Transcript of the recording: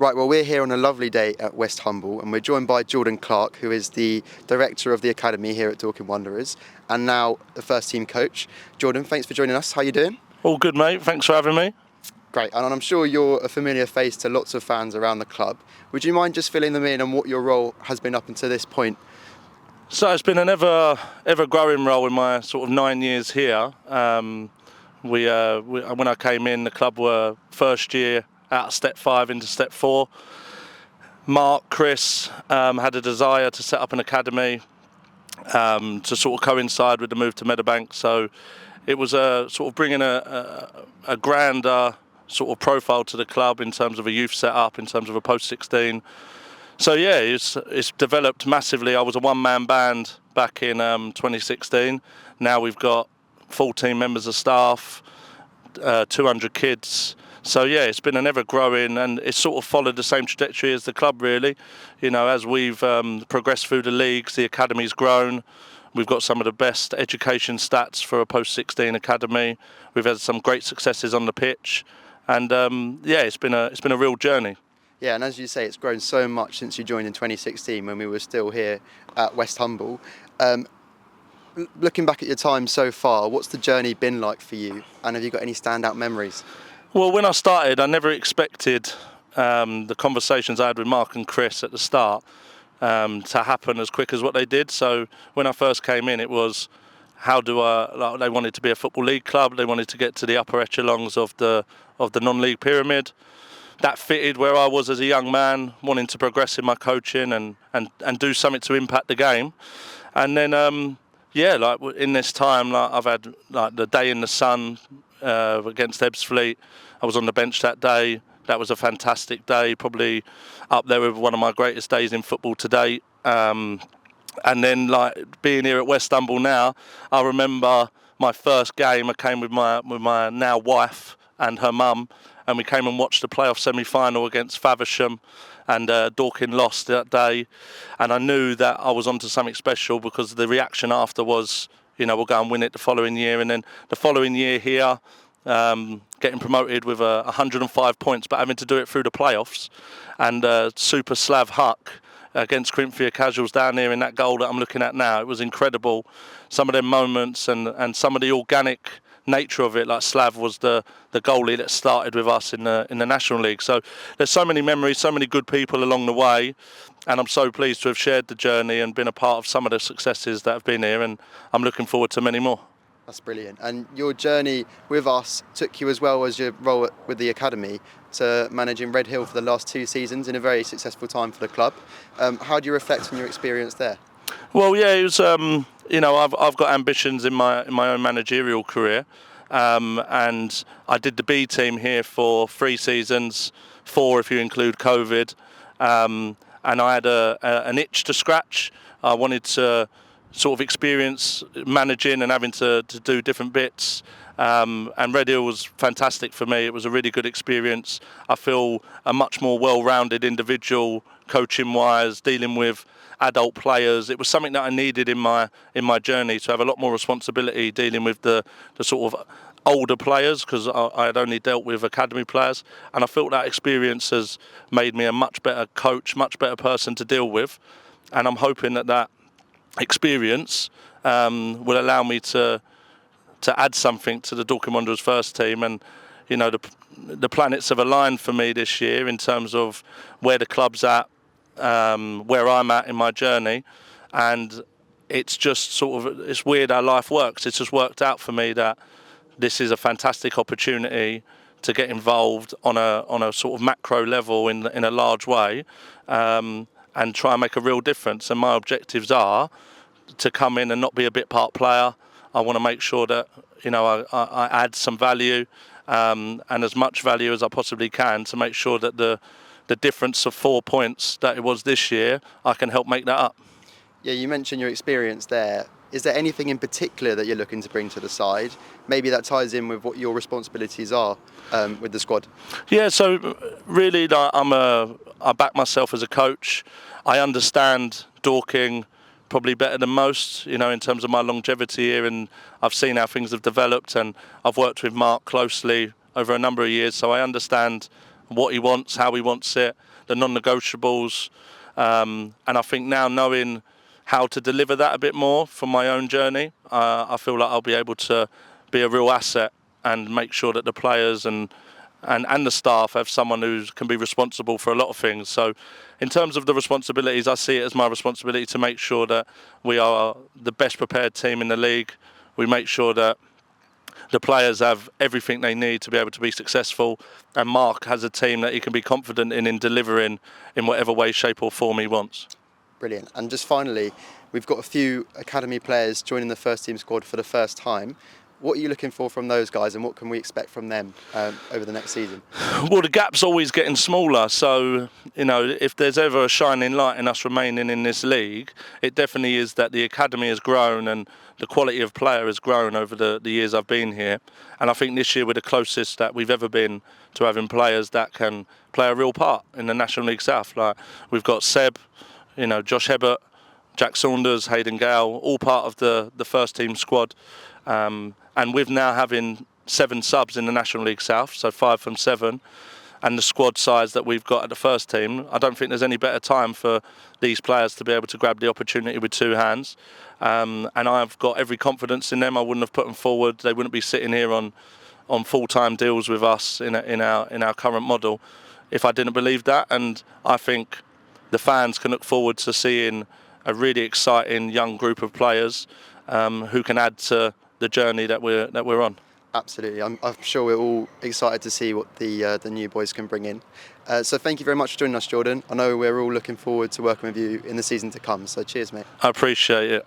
Right, well, we're here on a lovely day at West Humble, and we're joined by Jordan Clark, who is the director of the academy here at Dorking Wanderers, and now the first team coach. Jordan, thanks for joining us. How are you doing? All good, mate. Thanks for having me. Great, and I'm sure you're a familiar face to lots of fans around the club. Would you mind just filling them in on what your role has been up until this point? So it's been an ever-growing role in my sort of 9 years here. When I came in, the club were first year out of step 5 into step 4. Mark, Chris had a desire to set up an academy to sort of coincide with the move to Meadowbank. So it was sort of bringing a grander sort of profile to the club in terms of a youth setup, in terms of a post-16. So yeah, it's developed massively. I was a one-man band back in 2016. Now we've got 14 members of staff, 200 kids. So yeah, it's been an ever-growing, and it's sort of followed the same trajectory as the club, really. You know, as we've progressed through the leagues, the academy's grown. We've got some of the best education stats for a post-16 academy. We've had some great successes on the pitch, and yeah, it's been a real journey. Yeah, and as you say, it's grown so much since you joined in 2016 when we were still here at West Humble. Looking back at your time so far, what's the journey been like for you, and have you got any standout memories? Well, when I started, I never expected the conversations I had with Mark and Chris at the start to happen as quick as what they did. So when I first came in, it was they wanted to be a football league club. They wanted to get to the upper echelons of the non-league pyramid. That fitted where I was as a young man, wanting to progress in my coaching and do something to impact the game. And then like in this time, like I've had like the day in the sun against Ebbsfleet. I was on the bench that day. That was a fantastic day, probably up there with one of my greatest days in football to date. And then, like being here at West Humble now, I remember my first game. I came with my now wife and her mum, and we came and watched the playoff semi-final against Faversham, and Dorking lost that day. And I knew that I was onto something special because the reaction after was, you know, we'll go and win it the following year. And then the following year here, getting promoted with 105 points, but having to do it through the playoffs. And Super Slav Huck against Corinthia Casuals down here in that goal that I'm looking at now. It was incredible. Some of them moments and some of the organic nature of it, like Slav was the goalie that started with us in the National League. So there's so many memories, so many good people along the way, and I'm so pleased to have shared the journey and been a part of some of the successes that have been here, and I'm looking forward to many more. That's brilliant. And your journey with us took you, as well as your role with the academy, to managing Red Hill for the last 2 seasons in a very successful time for the club. How do you reflect on your experience there? Well, yeah, it was. You know, I've got ambitions in my own managerial career, and I did the B team here for 3 seasons, 4 if you include COVID, and I had an itch to scratch. I wanted to sort of experience managing and having to do different bits. And Red Hill was fantastic for me. It was a really good experience. I feel a much more well-rounded individual, coaching-wise, dealing with adult players. It was something that I needed in my journey, to have a lot more responsibility dealing with the sort of older players, because I had only dealt with academy players, and I felt that experience has made me a much better coach, much better person to deal with. And I'm hoping that experience will allow me to add something to the Dorking Wanderers first team. And you know, the planets have aligned for me this year in terms of where the club's at, where I'm at in my journey, and it's just sort of, it's weird how life works. It's just worked out for me that this is a fantastic opportunity to get involved on a sort of macro level in a large way, and try and make a real difference. And my objectives are to come in and not be a bit part player. I want to make sure that, you know, I add some value, and as much value as I possibly can, to make sure that the difference of 4 points that it was this year, I can help make that up. Yeah, you mentioned your experience there. Is there anything in particular that you're looking to bring to the side? Maybe that ties in with what your responsibilities are with the squad. Yeah, so really, like, I back myself as a coach. I understand Dorking probably better than most, you know, in terms of my longevity here, and I've seen how things have developed, and I've worked with Mark closely over a number of years, so I understand what he wants, how he wants it, the non-negotiables, and I think now knowing how to deliver that a bit more from my own journey, I feel like I'll be able to be a real asset and make sure that the players and the staff have someone who can be responsible for a lot of things. So in terms of the responsibilities, I see it as my responsibility to make sure that we are the best prepared team in the league. We make sure that the players have everything they need to be able to be successful, and Mark has a team that he can be confident in delivering in whatever way, shape or form he wants. Brilliant. And just finally, we've got a few academy players joining the first team squad for the first time. What are you looking for from those guys, and what can we expect from them over the next season? Well, the gap's always getting smaller, so if there's ever a shining light in us remaining in this league, it definitely is that the academy has grown and the quality of player has grown over the years I've been here. And I think this year we're the closest that we've ever been to having players that can play a real part in the National League South. Like, we've got Seb, Josh Hebbert, Jack Saunders, Hayden Gale, all part of the first team squad. And with now having 7 subs in the National League South, so 5 from 7, and the squad size that we've got at the first team, I don't think there's any better time for these players to be able to grab the opportunity with 2 hands. And I've got every confidence in them. I wouldn't have put them forward. They wouldn't be sitting here on full-time deals with us in our current model if I didn't believe that. And I think the fans can look forward to seeing a really exciting young group of players who can add to the journey that we're on. Absolutely. I'm sure we're all excited to see what the new boys can bring in. So thank you very much for joining us, Jordan. I know we're all looking forward to working with you in the season to come. So cheers, mate. I appreciate it.